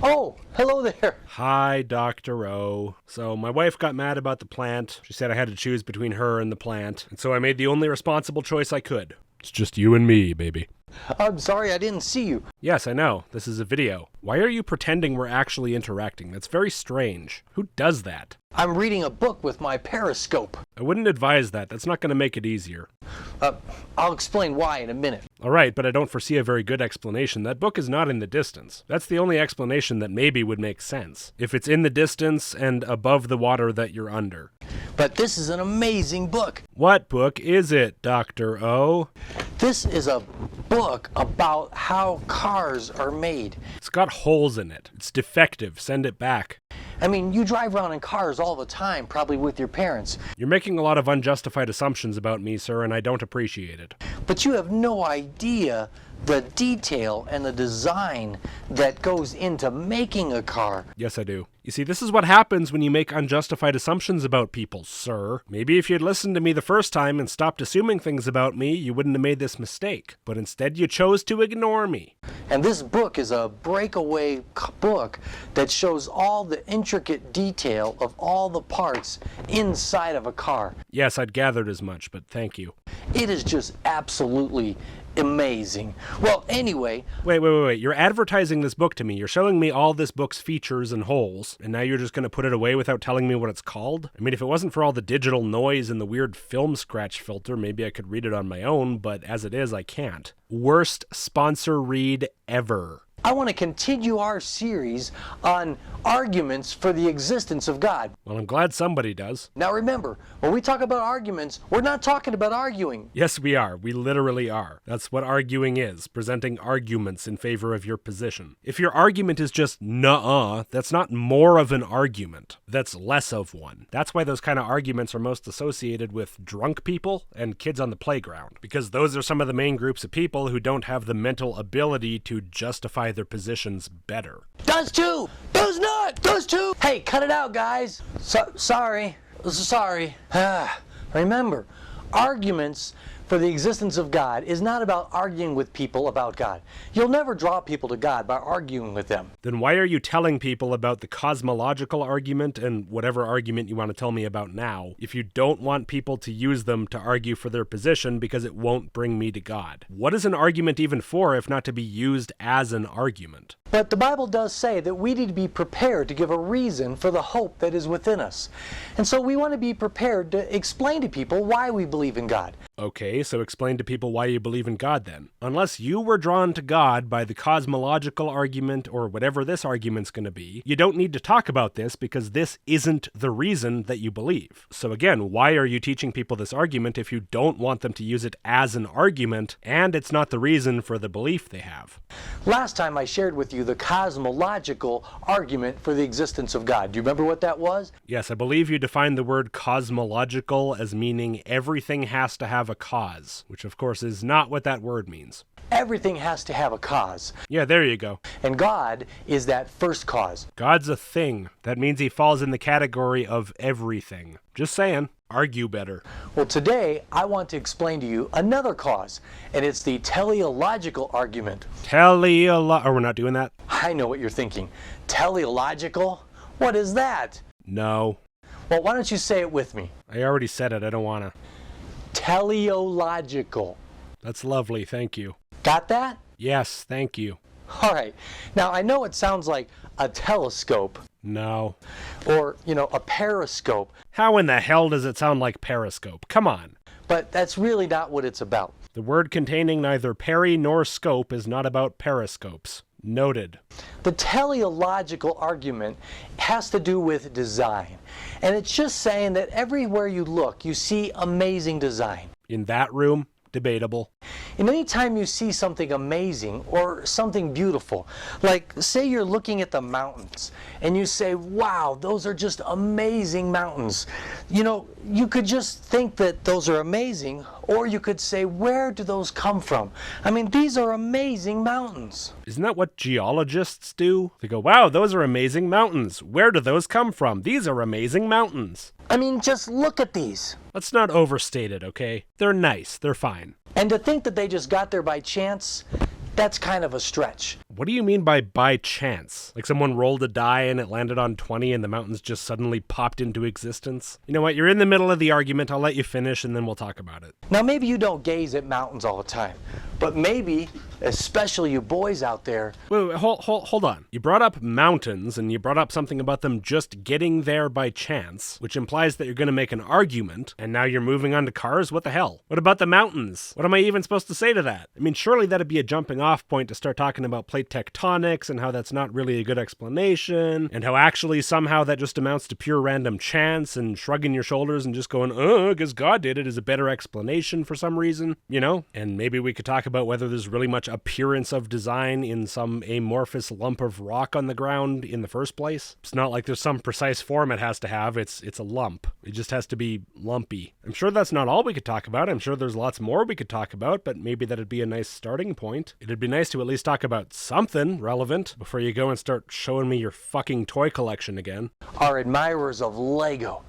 Oh, hello there. Hi, Dr. O. So my wife got mad about the plant. She said I had to choose between her and the plant, and so I made the only responsible choice I could. It's just you and me, baby. I'm sorry I didn't see you. Yes, I know. This is a video. Why are you pretending we're actually interacting? That's very strange. Who does that? I'm reading a book with my periscope. I wouldn't advise that. That's not going to make it easier. I'll explain why in a minute. All right, but I don't foresee a very good explanation. That book is not in the distance. That's the only explanation that maybe would make sense. If it's in the distance and above the water that you're under. But this is an amazing book. What book is it, Dr. O? This is a book about how cars are made. It's got holes in it. It's defective. Send it back. I mean, you drive around in cars all the time, probably with your parents. You're making a lot of unjustified assumptions about me, sir, and I don't appreciate it. But you have no idea the detail and the design that goes into making a car. Yes, I do. You see, this is what happens when you make unjustified assumptions about people, sir. Maybe if you'd listened to me the first time and stopped assuming things about me, you wouldn't have made this mistake. But instead, you chose to ignore me. And this book is a breakaway book that shows all the intricate detail of all the parts inside of a car. Yes, I'd gathered as much, but thank you. It is just absolutely amazing. Well, anyway... Wait. You're advertising this book to me. You're showing me all this book's features and holes, and now you're just going to put it away without telling me what it's called? I mean, if it wasn't for all the digital noise and the weird film scratch filter, maybe I could read it on my own, but as it is, I can't. Worst sponsor read ever. I want to continue our series on arguments for the existence of God. Well, I'm glad somebody does. Now remember, when we talk about arguments, we're not talking about arguing. Yes, we are. We literally are. That's what arguing is, presenting arguments in favor of your position. If your argument is just nuh-uh, that's not more of an argument. That's less of one. That's why those kind of arguments are most associated with drunk people and kids on the playground, because those are some of the main groups of people who don't have the mental ability to justify their positions better. Does too! Does not! Does too! Hey, cut it out, guys! Sorry. Remember, arguments for the existence of God is not about arguing with people about God. You'll never draw people to God by arguing with them. Then why are you telling people about the cosmological argument and whatever argument you want to tell me about now if you don't want people to use them to argue for their position because it won't bring me to God? What is an argument even for if not to be used as an argument? But the Bible does say that we need to be prepared to give a reason for the hope that is within us. And so we want to be prepared to explain to people why we believe in God. Okay, so explain to people why you believe in God then. Unless you were drawn to God by the cosmological argument or whatever this argument's going to be, you don't need to talk about this because this isn't the reason that you believe. So again, why are you teaching people this argument if you don't want them to use it as an argument and it's not the reason for the belief they have? Last time I shared with you the cosmological argument for the existence of God. Do you remember what that was? Yes, I believe you defined the word cosmological as meaning everything has to have a cause, which of course is not what that word means. Everything has to have a cause. Yeah, there you go. And God is that first cause. God's a thing. That means he falls in the category of everything. Just saying. Argue better. Well, today I want to explain to you another cause, and it's the teleological argument. Oh, we're not doing that? I know what you're thinking. Teleological? What is that? No. Well, why don't you say it with me? I already said it. I don't want to. Teleological. That's lovely. Thank you. Got that? Yes, thank you. All right. Now, I know it sounds like a telescope. No. Or, a periscope. How in the hell does it sound like periscope? Come on. But that's really not what it's about. The word containing neither peri nor scope is not about periscopes. Noted. The teleological argument has to do with design. And it's just saying that everywhere you look, you see amazing design. In that room, debatable. And anytime you see something amazing or something beautiful, like say you're looking at the mountains and you say, wow, those are just amazing mountains. You could just think that those are amazing, or you could say, where do those come from? I mean, these are amazing mountains. Isn't that what geologists do? They go, wow, those are amazing mountains. Where do those come from? These are amazing mountains. I mean, just look at these. Let's not overstate it, okay? They're nice. They're fine. And to think that they just got there by chance, that's kind of a stretch. What do you mean by chance? Like someone rolled a die and it landed on 20 and the mountains just suddenly popped into existence? You know what? You're in the middle of the argument. I'll let you finish and then we'll talk about it. Now, maybe you don't gaze at mountains all the time, but maybe, especially you boys out there. Wait, hold on. You brought up mountains and you brought up something about them just getting there by chance, which implies that you're going to make an argument, and now you're moving on to cars? What the hell? What about the mountains? What am I even supposed to say to that? I mean, surely that'd be a jumping off point to start talking about plate tectonics and how that's not really a good explanation, and how actually somehow that just amounts to pure random chance, and shrugging your shoulders and just going, I guess God did it, is a better explanation for some reason, you know? And maybe we could talk about whether there's really much appearance of design in some amorphous lump of rock on the ground in the first place. It's not like there's some precise form it has to have. It's a lump. It just has to be lumpy. I'm sure that's not all we could talk about. I'm sure there's lots more we could talk about, but maybe that'd be a nice starting point. It'd be nice to at least talk about something relevant before you go and start showing me your fucking toy collection again. Are admirers of Lego.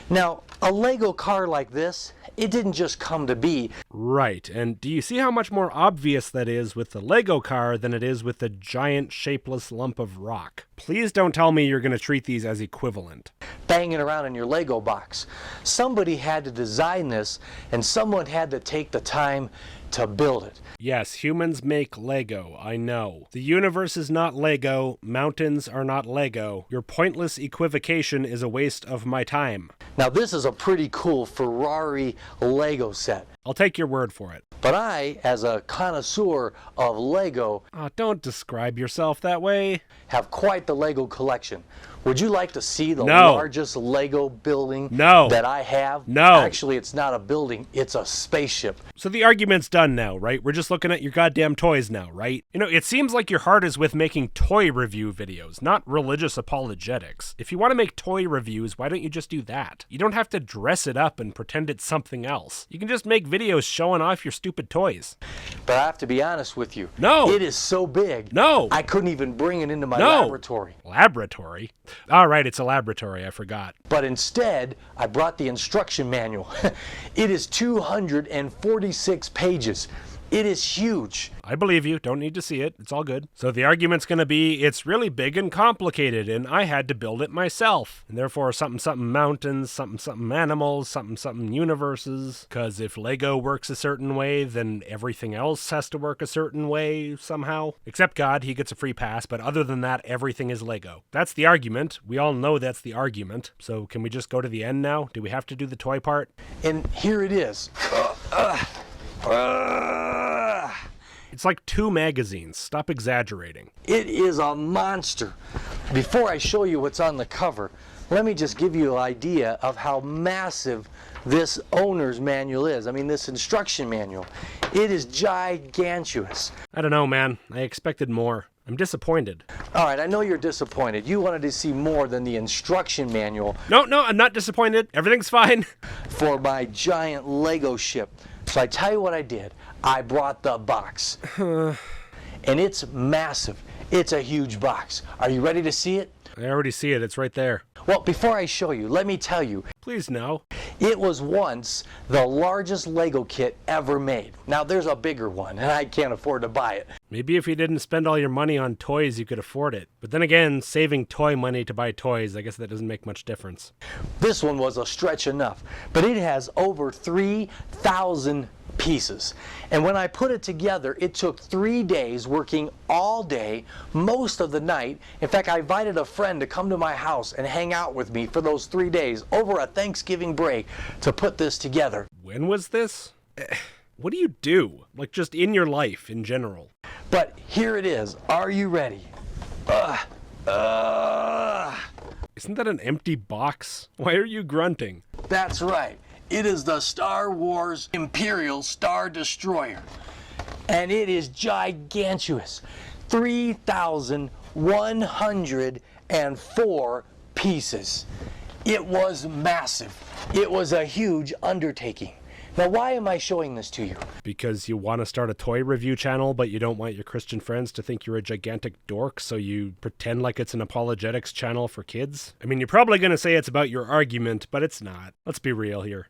Now, a Lego car like this, it didn't just come to be. Right, and do you see how much more obvious that is with the Lego car than it is with the giant shapeless lump of rock? Please don't tell me you're going to treat these as equivalent. Banging around in your Lego box. Somebody had to design this, and someone had to take the time to build it. Yes, humans make Lego, I know. The universe is not Lego, mountains are not Lego. Your pointless equivocation is a waste of my time. Now, this is a pretty cool Ferrari Lego set. I'll take your word for it. But I, as a connoisseur of Lego, Don't describe yourself that way. have quite the Lego collection. Would you like to see the No. largest Lego building No. that I have? No. Actually, it's not a building, it's a spaceship. So the argument's done now, right? We're just looking at your goddamn toys now, right? You know, it seems like your heart is with making toy review videos, not religious apologetics. If you want to make toy reviews, why don't you just do that? You don't have to dress it up and pretend it's something else. You can just make videos showing off your stupid toys. But I have to be honest with you. No. It is so big. No. I couldn't even bring it into my No. laboratory. Laboratory? All right, it's a laboratory, I forgot. But instead, I brought the instruction manual. It is 246 pages. It is huge. I believe you. Don't need to see it. It's all good. So the argument's going to be, it's really big and complicated, and I had to build it myself. And therefore, something mountains, something animals, something universes. Because if Lego works a certain way, then everything else has to work a certain way somehow. Except God, he gets a free pass. But other than that, everything is Lego. That's the argument. We all know that's the argument. So can we just go to the end now? Do we have to do the toy part? And here it is. It's like 2 magazines. Stop exaggerating. It is a monster. Before I show you what's on the cover, let me just give you an idea of how massive this owner's manual is. I mean, this instruction manual. It is gigantuous. I don't know, man. I expected more. I'm disappointed. All right, I know you're disappointed. You wanted to see more than the instruction manual. No, I'm not disappointed. Everything's fine. For my giant Lego ship. So I tell you what I did. I brought the box. And it's massive. It's a huge box. Are you ready to see it? I already see it. It's right there. Well, before I show you, let me tell you. Please no. It was once the largest Lego kit ever made. Now there's a bigger one, and I can't afford to buy it. Maybe if you didn't spend all your money on toys, you could afford it. But then again, saving toy money to buy toys, I guess that doesn't make much difference. This one was a stretch enough, but it has over 3,000 pieces. And when I put it together, it took 3 days working all day, most of the night. In fact, I invited a friend to come to my house and hang out with me for those 3 days over a Thanksgiving break to put this together. When was this? What do you do? Like just in your life in general? But here it is. Are you ready? Isn't that an empty box? Why are you grunting? That's right. It is the Star Wars Imperial Star Destroyer. And it is gigantuous. 3,104 pieces. It was massive. It was a huge undertaking. Now, why am I showing this to you? Because you want to start a toy review channel, but you don't want your Christian friends to think you're a gigantic dork, so you pretend like it's an apologetics channel for kids? I mean, you're probably going to say it's about your argument, but it's not. Let's be real here.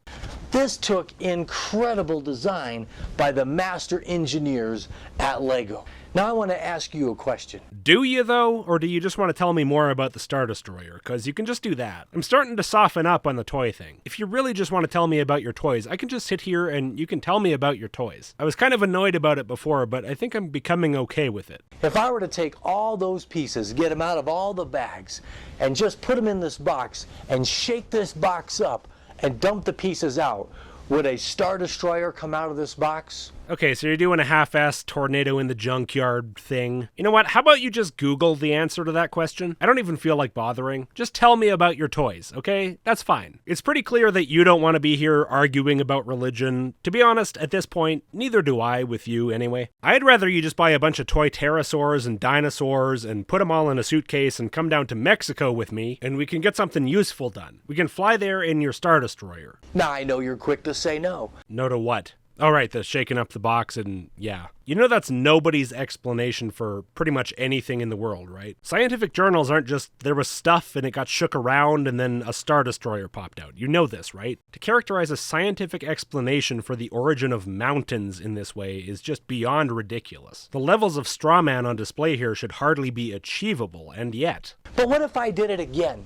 This took incredible design by the master engineers at Lego. Now I want to ask you a question. Do you, though? Or do you just want to tell me more about the Star Destroyer? Because you can just do that. I'm starting to soften up on the toy thing. If you really just want to tell me about your toys, I can just sit here and you can tell me about your toys. I was kind of annoyed about it before, but I think I'm becoming okay with it. If I were to take all those pieces, get them out of all the bags, and just put them in this box, and shake this box up, and dump the pieces out, would a Star Destroyer come out of this box? Okay, so you're doing a half-assed tornado in the junkyard thing. You know what? How about you just Google the answer to that question? I don't even feel like bothering. Just tell me about your toys, okay? That's fine. It's pretty clear that you don't want to be here arguing about religion. To be honest, at this point, neither do I with you anyway. I'd rather you just buy a bunch of toy pterosaurs and dinosaurs and put them all in a suitcase and come down to Mexico with me, and we can get something useful done. We can fly there in your Star Destroyer. Now I know you're quick to say no. No to what? All right, the shaking up the box and yeah. You know that's nobody's explanation for pretty much anything in the world, right? Scientific journals aren't just there was stuff and it got shook around and then a Star Destroyer popped out. You know this, right? To characterize a scientific explanation for the origin of mountains in this way is just beyond ridiculous. The levels of straw man on display here should hardly be achievable, and yet. But what if I did it again?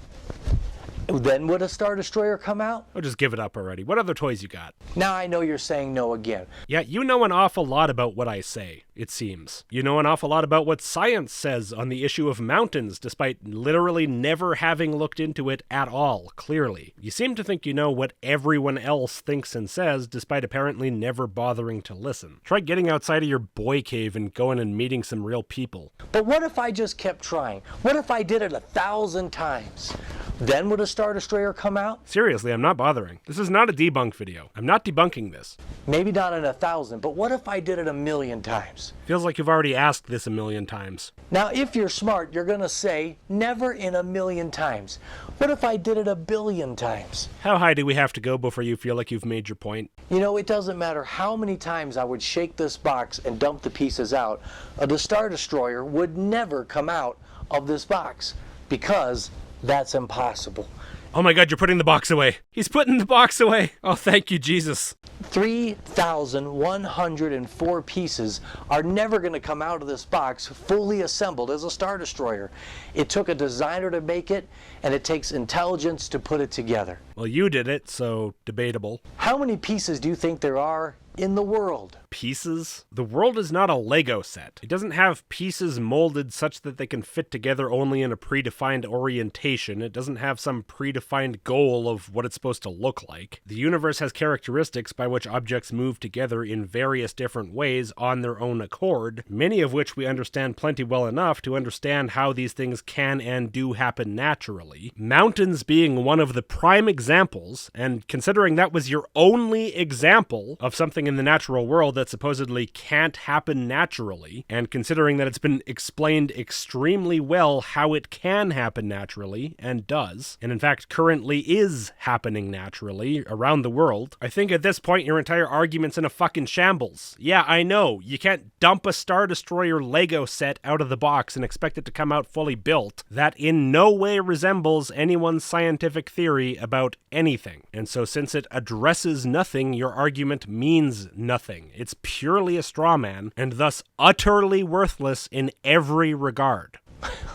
Then would a Star Destroyer come out? Oh, just give it up already. What other toys you got? Now I know you're saying no again. Yeah, you know an awful lot about what I say, it seems. You know an awful lot about what science says on the issue of mountains, despite literally never having looked into it at all, clearly. You seem to think you know what everyone else thinks and says, despite apparently never bothering to listen. Try getting outside of your boy cave and going and meeting some real people. But what if I just kept trying? What if I did it 1,000 times? Then would a Star Destroyer come out? Seriously, I'm not bothering. This is not a debunk video. I'm not debunking this. Maybe not in 1,000, but what if I did it 1,000,000 times? Feels like you've already asked this 1,000,000 times. Now, if you're smart, you're going to say, never in 1,000,000 times. What if I did it 1,000,000,000 times? How high do we have to go before you feel like you've made your point? You know, it doesn't matter how many times I would shake this box and dump the pieces out, the Star Destroyer would never come out of this box, because that's impossible. Oh my God, you're putting the box away. He's putting the box away. Oh, thank you, Jesus. 3,104 pieces are never going to come out of this box fully assembled as a Star Destroyer. It took a designer to make it, and it takes intelligence to put it together. Well, you did it, so debatable. How many pieces do you think there are in the world? Pieces? The world is not a Lego set. It doesn't have pieces molded such that they can fit together only in a predefined orientation. It doesn't have some predefined goal of what it's supposed to look like. The universe has characteristics by which objects move together in various different ways on their own accord, many of which we understand plenty well enough to understand how these things can and do happen naturally. Mountains being one of the prime examples, and considering that was your only example of something in the natural world that supposedly can't happen naturally, and considering that it's been explained extremely well how it can happen naturally, and does, and in fact currently is happening naturally around the world, I think at this point your entire argument's in a fucking shambles. Yeah, I know, you can't dump a Star Destroyer Lego set out of the box and expect it to come out fully built. That in no way resembles anyone's scientific theory about anything. And so since it addresses nothing, your argument means nothing. It's purely a straw man, and thus utterly worthless in every regard.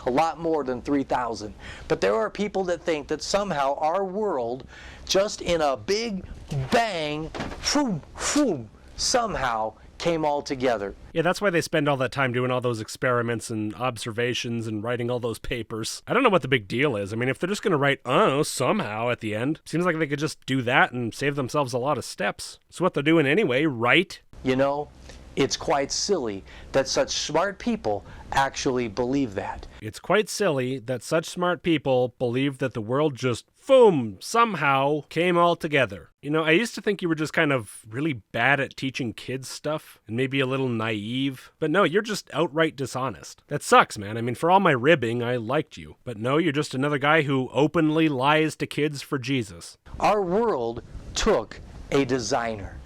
A lot more than 3,000. But there are people that think that somehow our world, just in a big bang, boom, boom, somehow came all together. Yeah, that's why they spend all that time doing all those experiments and observations and writing all those papers. I don't know what the big deal is. I mean, if they're just going to write, somehow at the end, seems like they could just do that and save themselves a lot of steps. It's what they're doing anyway, right? You know, it's quite silly that such smart people actually believe that. It's quite silly that such smart people believe that the world just, boom, somehow came all together. You know, I used to think you were just kind of really bad at teaching kids stuff and maybe a little naive. But no, you're just outright dishonest. That sucks, man. I mean, for all my ribbing, I liked you. But no, you're just another guy who openly lies to kids for Jesus. Our world took a designer.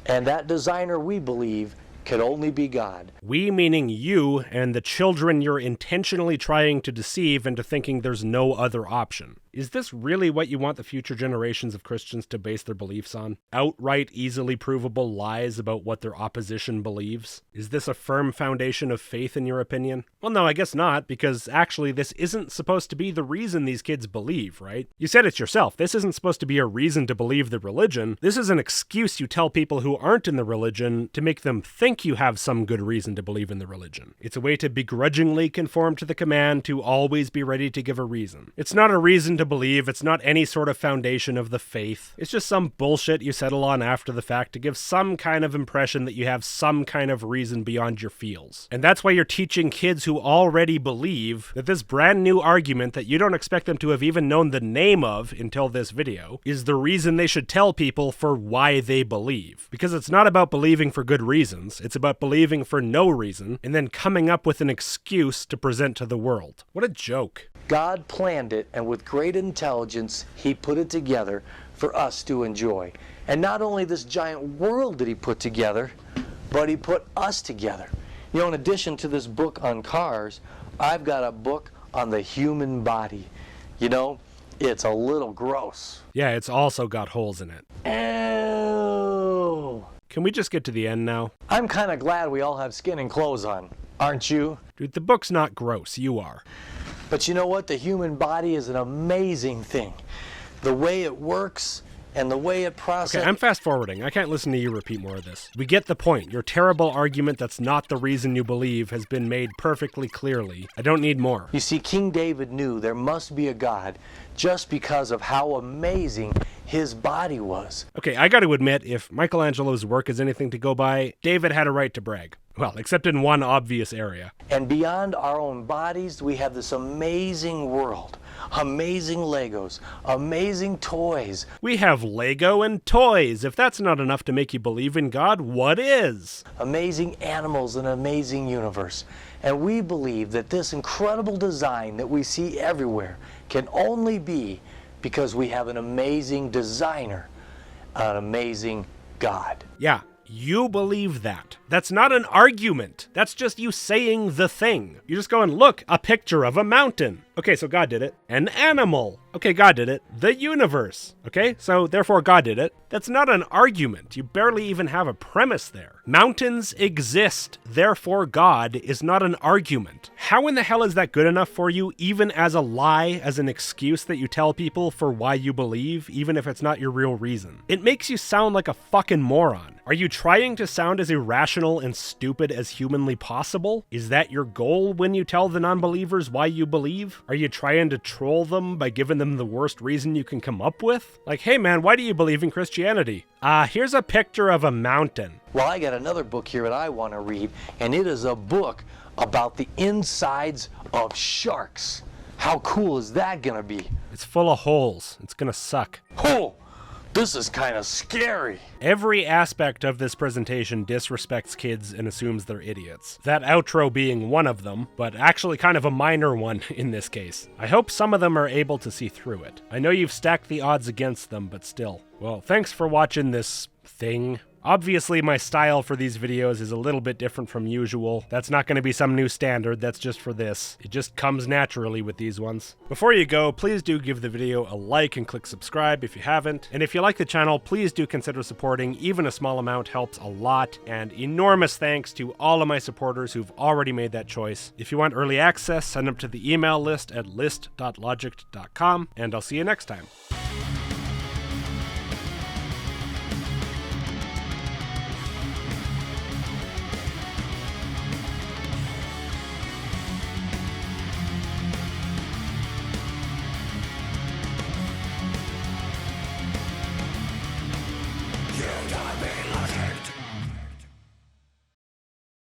And that designer, we believe, can only be God. We meaning you and the children you're intentionally trying to deceive into thinking there's no other option. Is this really what you want the future generations of Christians to base their beliefs on? Outright, easily provable lies about what their opposition believes? Is this a firm foundation of faith in your opinion? Well, no, I guess not, because actually this isn't supposed to be the reason these kids believe, right? You said it yourself. This isn't supposed to be a reason to believe the religion. This is an excuse you tell people who aren't in the religion to make them think you have some good reason to believe in the religion. It's a way to begrudgingly conform to the command to always be ready to give a reason. It's not a reason to believe. It's not any sort of foundation of the faith. It's just some bullshit you settle on after the fact to give some kind of impression that you have some kind of reason beyond your feels. And that's why you're teaching kids who already believe that this brand new argument that you don't expect them to have even known the name of until this video is the reason they should tell people for why they believe. Because it's not about believing for good reasons. It's about believing for no reason and then coming up with an excuse to present to the world. What a joke. God planned it, and with great intelligence, he put it together for us to enjoy. And not only this giant world did he put together, but he put us together. You know, in addition to this book on cars, I've got a book on the human body. You know, it's a little gross. Yeah, it's also got holes in it. Ew. Can we just get to the end now? I'm kind of glad we all have skin and clothes on, aren't you? Dude, the book's not gross. You are. But you know what? The human body is an amazing thing. The way it works and the way it processes. Okay, I'm fast forwarding. I can't listen to you repeat more of this. We get the point. Your terrible argument that's not the reason you believe has been made perfectly clearly. I don't need more. You see, King David knew there must be a God just because of how amazing his body was. Okay, I gotta admit, if Michelangelo's work is anything to go by, David had a right to brag. Well, except in one obvious area. And beyond our own bodies, we have this amazing world. Amazing Legos, amazing toys. We have Lego and toys. If that's not enough to make you believe in God, what is? Amazing animals, an amazing universe. And we believe that this incredible design that we see everywhere can only be because we have an amazing designer, an amazing God. Yeah, you believe that. That's not an argument. That's just you saying the thing. You're just going, look, a picture of a mountain. Okay, so God did it. An animal. Okay, God did it. The universe. Okay, so therefore God did it. That's not an argument. You barely even have a premise there. Mountains exist, therefore God is not an argument. How in the hell is that good enough for you, even as a lie, as an excuse that you tell people for why you believe, even if it's not your real reason? It makes you sound like a fucking moron. Are you trying to sound as irrational and stupid as humanly possible? Is that your goal when you tell the non-believers why you believe? Are you trying to troll them by giving them the worst reason you can come up with? Like, hey man, why do you believe in Christianity? Here's a picture of a mountain. Well, I got another book here that I want to read, and it is a book about the insides of sharks. How cool is that gonna be? It's full of holes. It's gonna suck. Oh! This is kind of scary. Every aspect of this presentation disrespects kids and assumes they're idiots. That outro being one of them, but actually kind of a minor one in this case. I hope some of them are able to see through it. I know you've stacked the odds against them, but still. Well, thanks for watching this thing. Obviously, my style for these videos is a little bit different from usual. That's not going to be some new standard, that's just for this. It just comes naturally with these ones. Before you go, please do give the video a like and click subscribe if you haven't. And if you like the channel, please do consider supporting. Even a small amount helps a lot. And enormous thanks to all of my supporters who've already made that choice. If you want early access, sign up to the email list at list.logicked.com, and I'll see you next time.